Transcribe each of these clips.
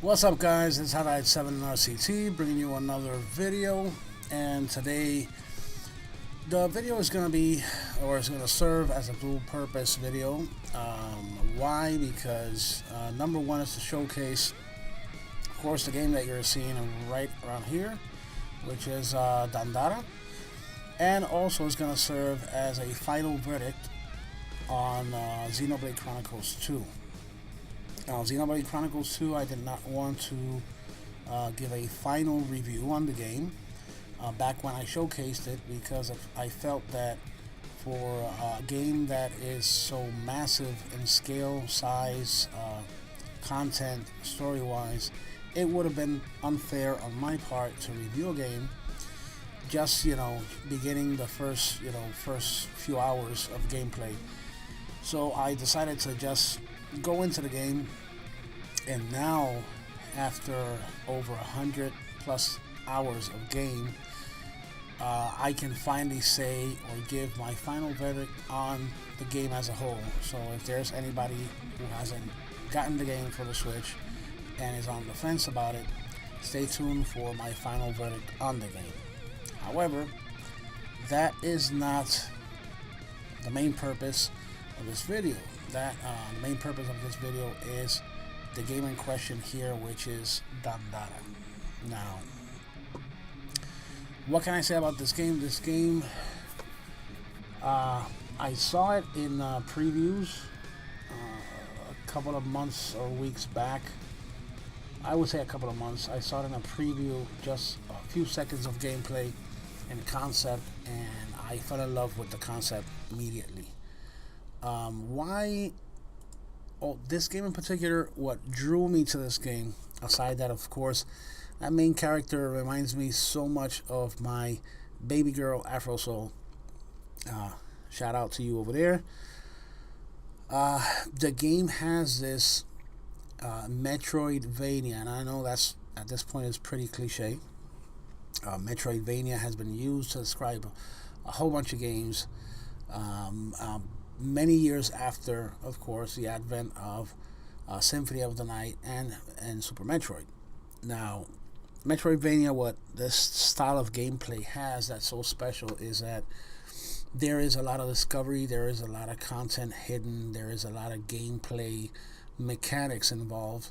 What's up, guys? It's Xenoblade 7 RCT bringing you another video, and today the video is going to be, or is going to serve as a dual purpose video. Why? Because number one is to showcase, of course, the game that you're seeing right around here, which is Dandara, and also is going to serve as a final verdict on Xenoblade Chronicles 2. Now, Xenoblade Chronicles 2, I did not want to give a final review on the game back when I showcased it, because I felt that for a game that is so massive in scale, size, content, story-wise, it would have been unfair on my part to review a game just, beginning the first few hours of gameplay. So I decided to just go into the game, and now after over 100 plus hours of game, I can finally say or give my final verdict on the game as a whole. So if there's anybody who hasn't gotten the game for the Switch and is on the fence about it, stay tuned for my final verdict on the game. However, that is not the main purpose of this video. The main purpose of this video is the game in question here, which is Dandara. Now, what can I say about this game? This game, I saw it in previews a couple of months or weeks back. I would say a couple of months. I saw it in a preview, just a few seconds of gameplay and concept, and I fell in love with the concept immediately. Why? Oh, this game in particular, what drew me to this game, aside that, of course, that main character reminds me so much of my baby girl, Afro Soul. Shout out to you over there. The game has this metroidvania, and I know that's, at this point, is pretty cliche. Metroidvania has been used to describe a whole bunch of games. Many years after, of course, the advent of Symphony of the Night and Super Metroid. Now, Metroidvania, what this style of gameplay has that's so special is that there is a lot of discovery, there is a lot of content hidden, there is a lot of gameplay mechanics involved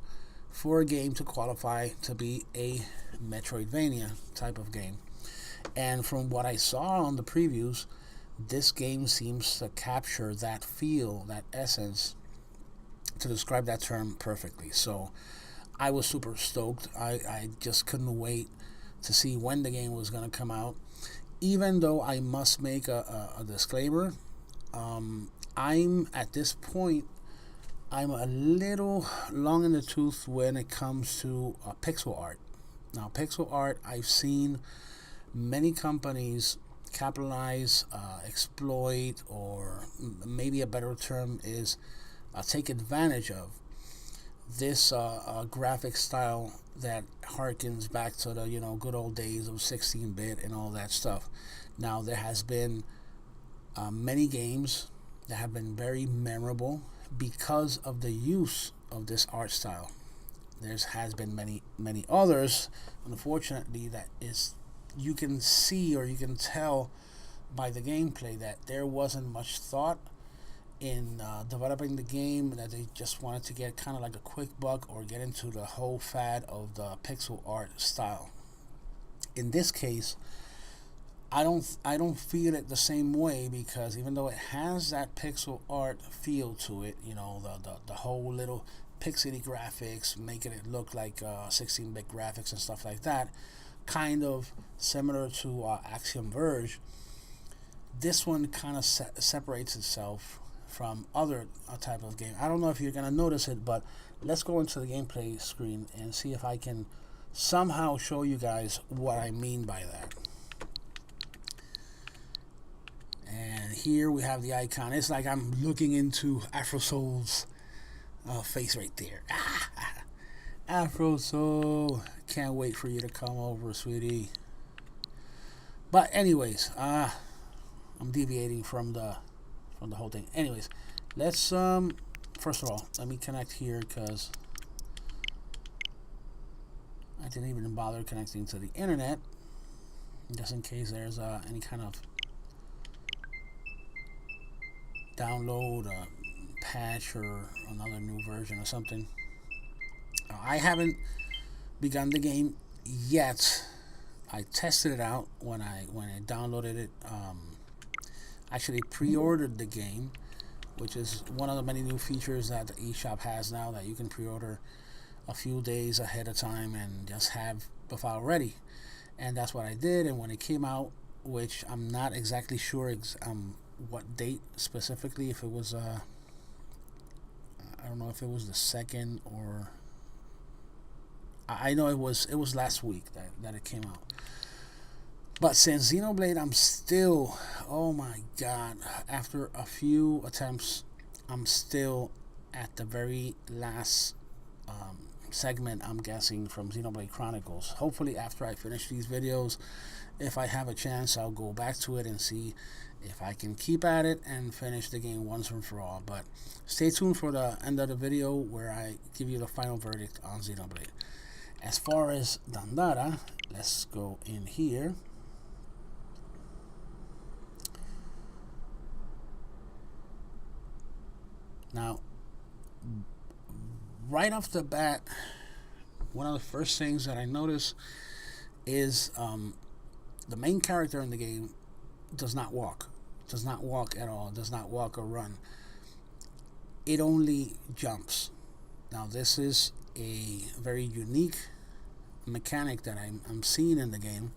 for a game to qualify to be a Metroidvania type of game. And from what I saw on the previews, this game seems to capture that feel, that essence, to describe that term perfectly. So I was super stoked. I just couldn't wait to see when the game was going to come out. Even though I must make a disclaimer, I'm at this point, I'm a little long in the tooth when it comes to pixel art. Now, pixel art, I've seen many companies capitalize, exploit, or maybe a better term is take advantage of this graphic style that harkens back to the good old days of 16-bit and all that stuff. Now, there has been many games that have been very memorable because of the use of this art style. There has been many others, unfortunately, that is, you can see or you can tell by the gameplay that there wasn't much thought in developing the game, that they just wanted to get kind of like a quick buck or get into the whole fad of the pixel art style. In this case, I don't feel it the same way, because even though it has that pixel art feel to it, the whole little pixely graphics, making it look like 16-bit graphics and stuff like that, kind of similar to Axiom Verge, this one kind of separates itself from other type of game. I don't know if you're going to notice it, but let's go into the gameplay screen and see if I can somehow show you guys what I mean by that. And here we have the icon. It's like I'm looking into Afro Soul's face right there. Afro Soul, can't wait for you to come over, sweetie. But anyways, I'm deviating from the whole thing. Anyways, let's first of all, let me connect here, because I didn't even bother connecting to the internet, just in case there's any kind of download, patch, or another new version or something. I haven't begun the game yet. I tested it out when I downloaded it. Actually pre-ordered the game, which is one of the many new features that the eShop has now, that you can pre-order a few days ahead of time and just have the file ready. And that's what I did. And when it came out, which I'm not exactly sure what date specifically, if it was I don't know if it was the 2nd, or I know it was last week that it came out. But since Xenoblade, I'm still, oh my god, after a few attempts, I'm still at the very last segment, I'm guessing, from Xenoblade Chronicles. Hopefully after I finish these videos, if I have a chance, I'll go back to it and see if I can keep at it and finish the game once and for all. But stay tuned for the end of the video where I give you the final verdict on Xenoblade. As far as Dandara, let's go in here. Now, right off the bat, one of the first things that I notice is the main character in the game does not walk. Does not walk at all. Does not walk or run. It only jumps. Now, this is a very unique mechanic that I'm seeing in the game,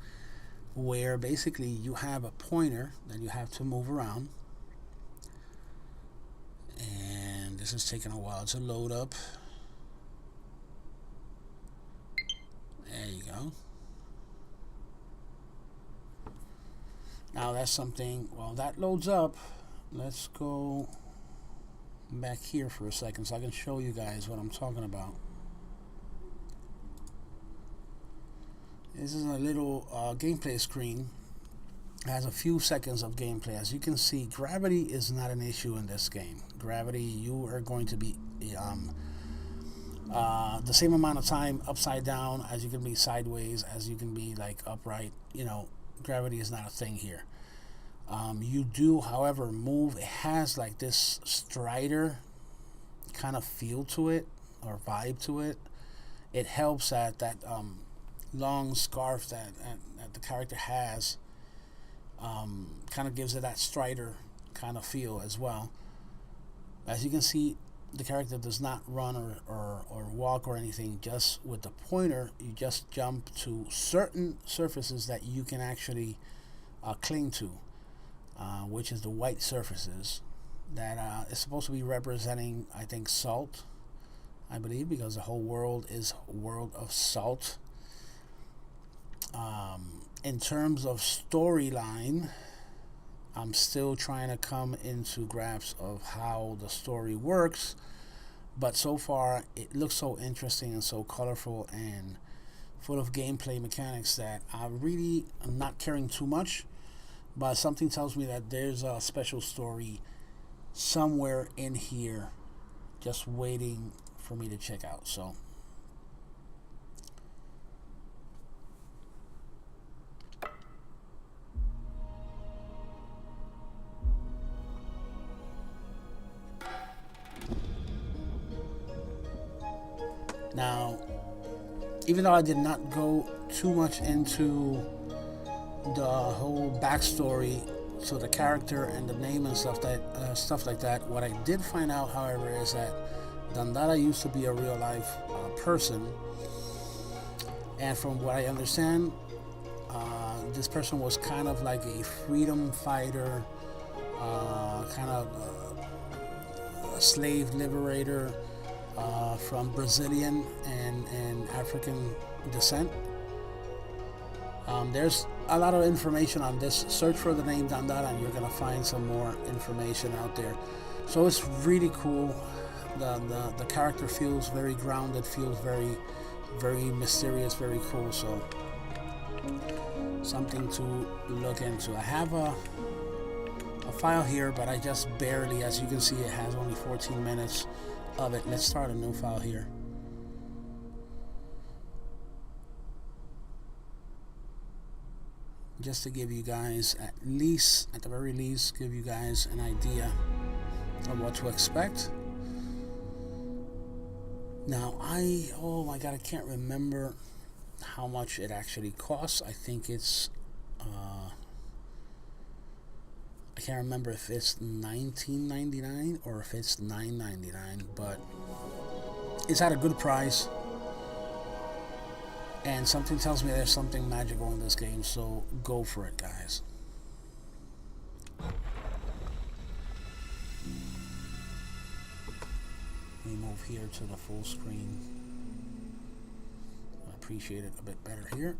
where basically you have a pointer that you have to move around. And this is taking a while to load up. There you go. Now that's something, while that loads up, let's go back here for a second so I can show you guys what I'm talking about. This is a little gameplay screen. It has a few seconds of gameplay. As you can see, gravity is not an issue in this game. Gravity, you are going to be the same amount of time upside down as you can be sideways, as you can be like upright. You know, gravity is not a thing here. You do, however, move. It has like this strider kind of feel to it, or vibe to it. It helps that long scarf that the character has. Kind of gives it that strider kind of feel as well. As you can see, the character does not run or walk or anything. Just with the pointer, you just jump to certain surfaces that you can actually cling to, which is the white surfaces that is supposed to be representing, I think, salt, I believe, because the whole world is a world of salt. In terms of storyline, I'm still trying to come into grasp of how the story works, but so far it looks so interesting and so colorful and full of gameplay mechanics that I really am not caring too much, but something tells me that there's a special story somewhere in here just waiting for me to check out. So now, even though I did not go too much into the whole backstory to the character and the name and stuff like that, what I did find out, however, is that Dandara used to be a real life person, and from what I understand, this person was kind of like a freedom fighter, kind of a slave liberator. From Brazilian and African descent. There's a lot of information on this. Search for the name Dandara and you're going to find some more information out there. So it's really cool. The character feels very grounded, feels very, very mysterious, very cool. So something to look into. I have a file here, but I just barely, as you can see, it has only 14 minutes of it. Let's start a new file here. just to give you guys, at the very least, give you guys an idea of what to expect. Now, oh my god, I can't remember how much it actually costs. I think it's, I can't remember if it's $19.99 or if it's $9.99, but it's at a good price. And something tells me there's something magical in this game, so go for it, guys. We move here to the full screen. I appreciate it a bit better here.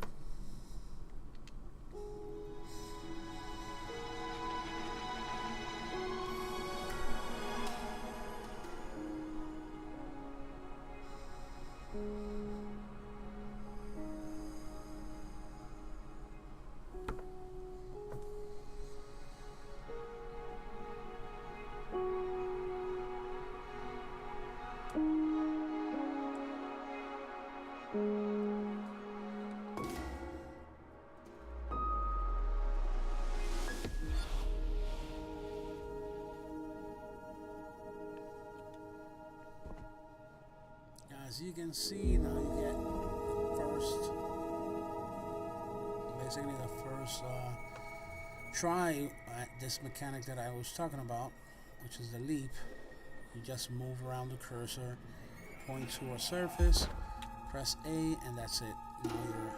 As you can see, now you get basically the first try at this mechanic that I was talking about, which is the leap. You just move around the cursor, point to a surface, press A, and that's it. Now you're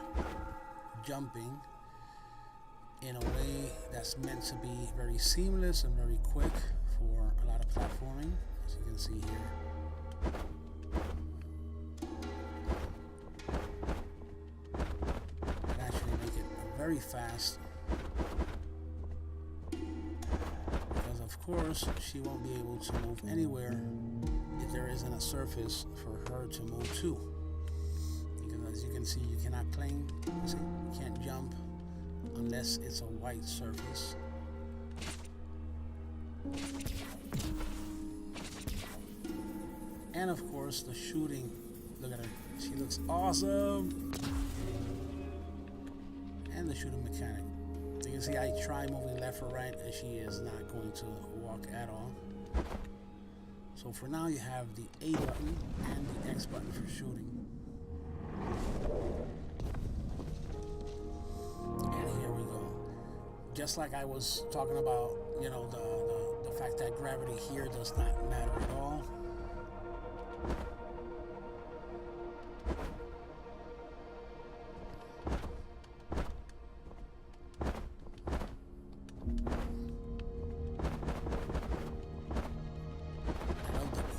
jumping in a way that's meant to be very seamless and very quick for a lot of platforming, as you can see here. Very fast, because of course she won't be able to move anywhere if there isn't a surface for her to move to. Because as you can see, you cannot cling. See, you can't jump unless it's a white surface. And of course the shooting, look at her, she looks awesome. And the shooting mechanic. You can see I try moving left or right and she is not going to walk at all. So for now you have the A button and the X button for shooting. And here we go. Just like I was talking about, you know, the fact that gravity here does not matter at all.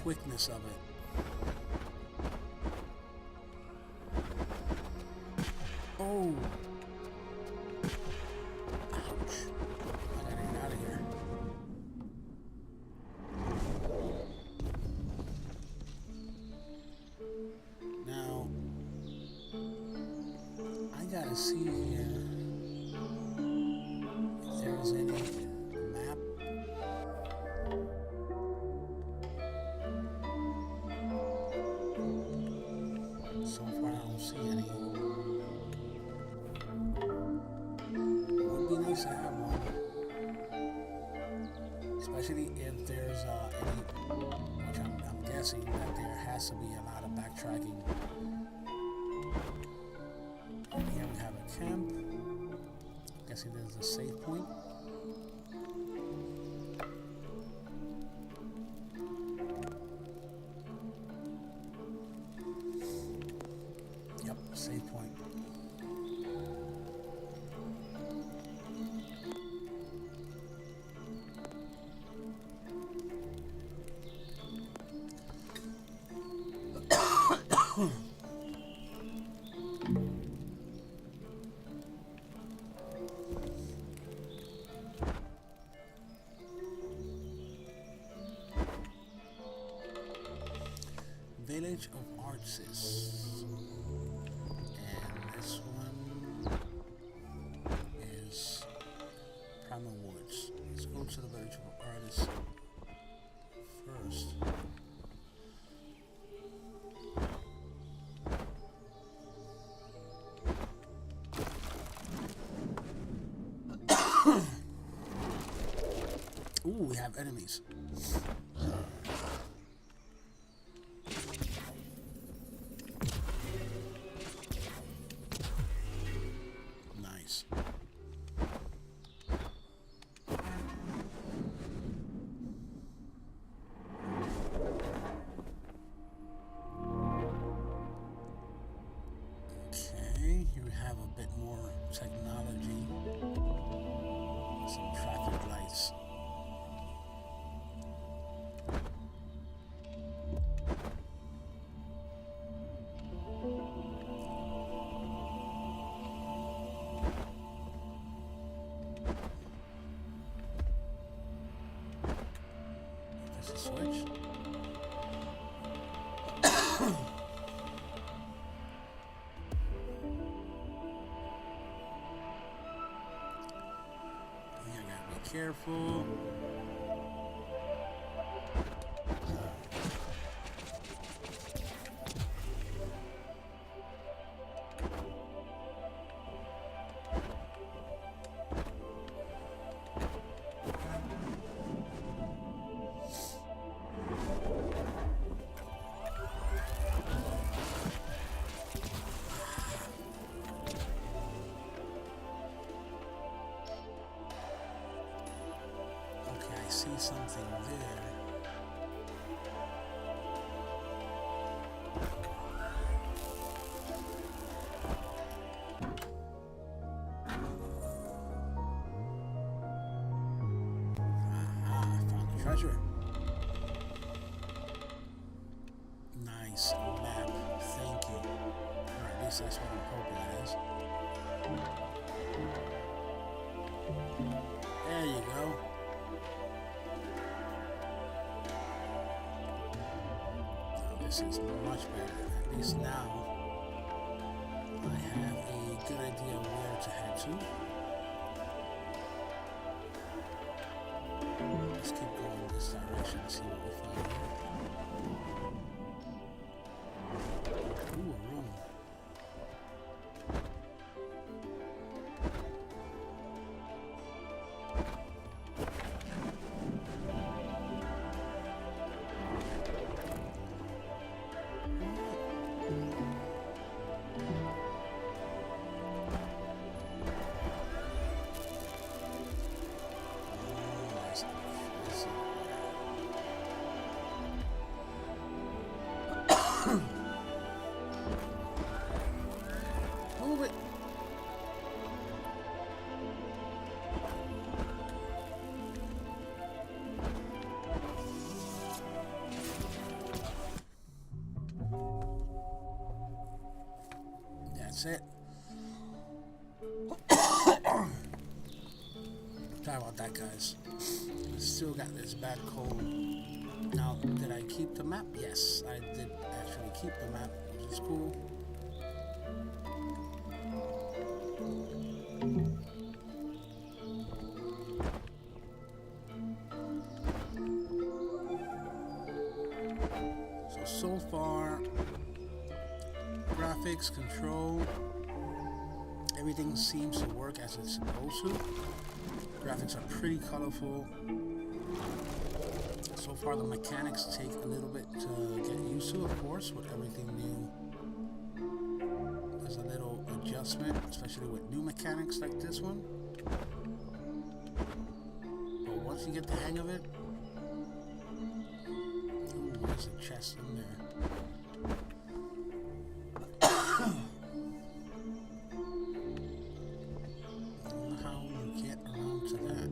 Quickness of it. Oh! Ouch. I gotta get out of here. Now, I gotta see here if there's any map. So far, I don't see any. Would be nice to have one, especially if there's any, which I'm guessing that there has to be a lot of backtracking. And here we have a camp. Guessing there's a save point. Yep, save point. Village of Arces, and this one is Primal Woods. Let's go to the Village of Arces first. Ooh, we have enemies. Nice. Okay, here we have a bit more technology. Some traffic lights. There's a switch. You gotta be careful. Okay, I see something there. Aha, I found the treasure. Nice map. Thank you. Or at least that's what I'm hoping it is. There you go. Now this is much better. At least now I have a good idea where to head to. Let's keep going in this direction and see what we find here. Ooh, a room. Move it. That's it. Sorry about that, guys. I still got this bad cold. Now, did I keep the map? Yes, I did actually keep the map, which is cool. So far, graphics, control, everything seems to work as it's supposed to. Graphics are pretty colorful. So far the mechanics take a little bit to get used to, of course, with everything new. There's a little adjustment, especially with new mechanics like this one. But once you get the hang of it, ooh, there's a chest in there. How you get around to that?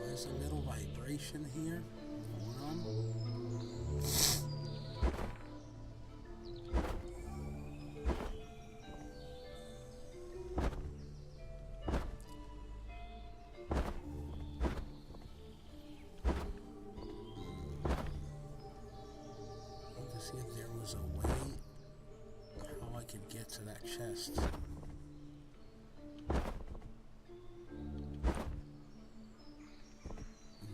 There's a little vibration here going on. See if there was a way how I could get to that chest.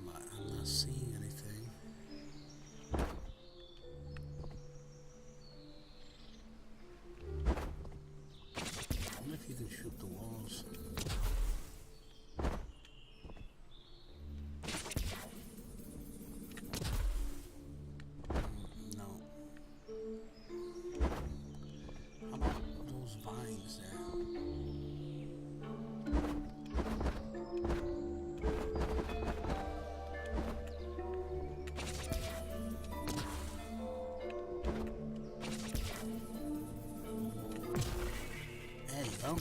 But I'm not seeing anything. go.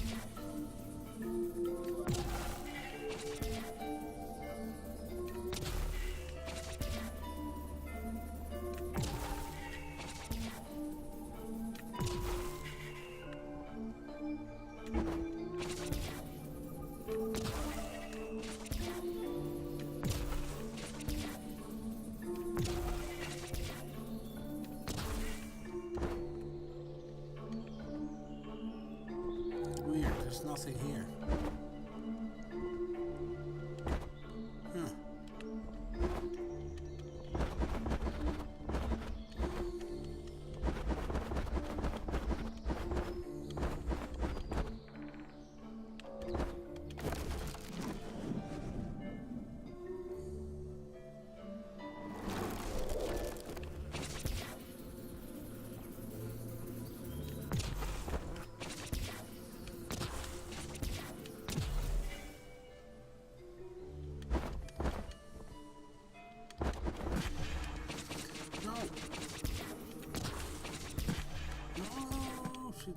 Weird, there's nothing here. Huh.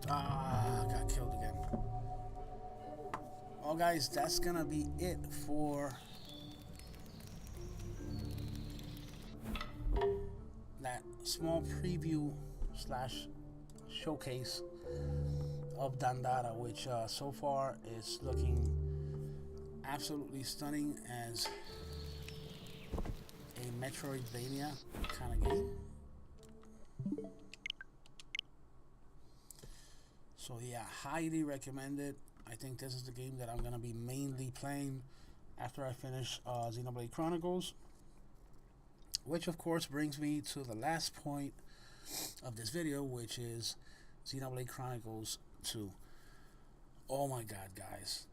Ah, I got killed again. Well, guys, that's gonna be it for that small preview slash showcase of Dandara, which so far is looking absolutely stunning as a metroidvania kind of game. So yeah, highly recommended. I think this is the game that I'm going to be mainly playing after I finish Xenoblade Chronicles. Which of course brings me to the last point of this video, which is Xenoblade Chronicles 2. Oh my god, guys.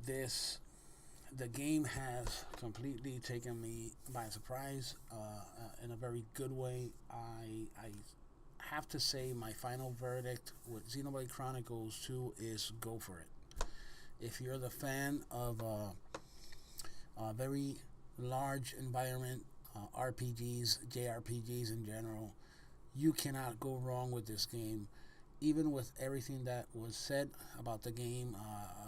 The game has completely taken me by surprise in a very good way. I have to say my final verdict with Xenoblade Chronicles 2 is go for it. If you're the fan of a very large environment, RPGs, JRPGs in general, you cannot go wrong with this game. Even with everything that was said about the game,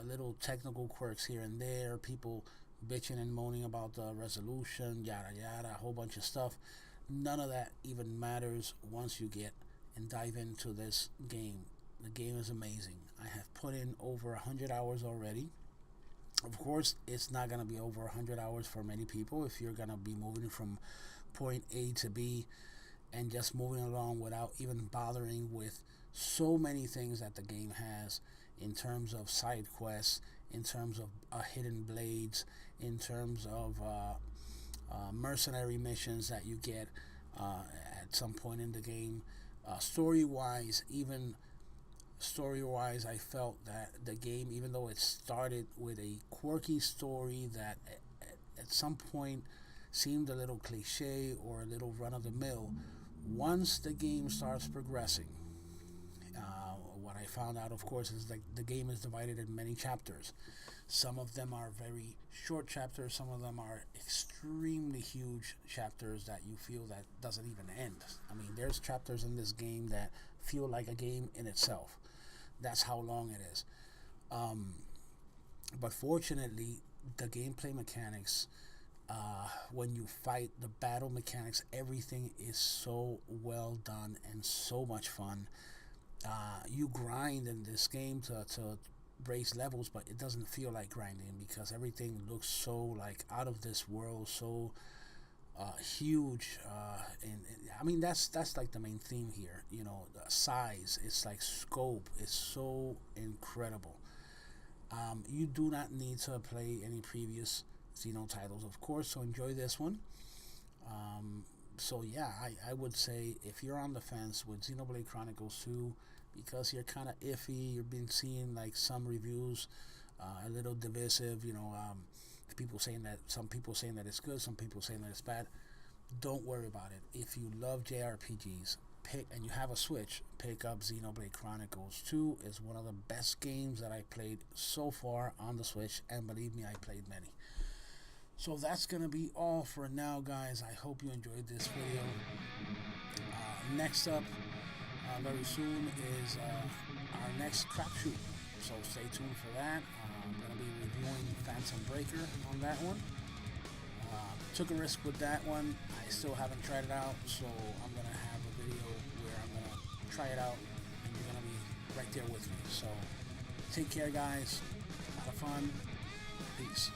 little technical quirks here and there, people bitching and moaning about the resolution, yada yada, a whole bunch of stuff. None of that even matters once you get and dive into this game. The game is amazing. I have put in over 100 hours already. Of course, it's not going to be over 100 hours for many people if you're going to be moving from point A to B and just moving along without even bothering with so many things that the game has in terms of side quests, in terms of hidden blades, in terms of mercenary missions that you get at some point in the game. Story-wise, I felt that the game, even though it started with a quirky story that at some point seemed a little cliche or a little run-of-the-mill, once the game starts progressing, what I found out, of course, is that the game is divided in many chapters. Some of them are very short chapters, some of them are extremely huge chapters that you feel that doesn't even end. I mean, there's chapters in this game that feel like a game in itself. That's how long it is. But fortunately, the gameplay mechanics, when you fight, the battle mechanics, everything is so well done and so much fun. You grind in this game to raise levels, but it doesn't feel like grinding because everything looks so like out of this world, so huge, and I mean that's like the main theme here. You know, the size, it's like scope is so incredible. You do not need to play any previous Xeno titles, of course, so enjoy this one. So yeah, I would say if you're on the fence with Xenoblade Chronicles 2 because you're kind of iffy, you've been seeing like some reviews a little divisive, you know, some people saying that it's good, some people saying that it's bad. Don't worry about it. If you love JRPGs, and you have a Switch, pick up Xenoblade Chronicles 2. It's one of the best games that I played so far on the Switch, and believe me, I played many. So that's gonna be all for now, guys. I hope you enjoyed this video. Next up, very soon, is our next crapshoot. So stay tuned for that. I'm going to be reviewing Phantom Breaker on that one. Took a risk with that one. I still haven't tried it out, so I'm going to have a video where I'm going to try it out, and you're going to be right there with me. So take care, guys. A lot of fun. Peace.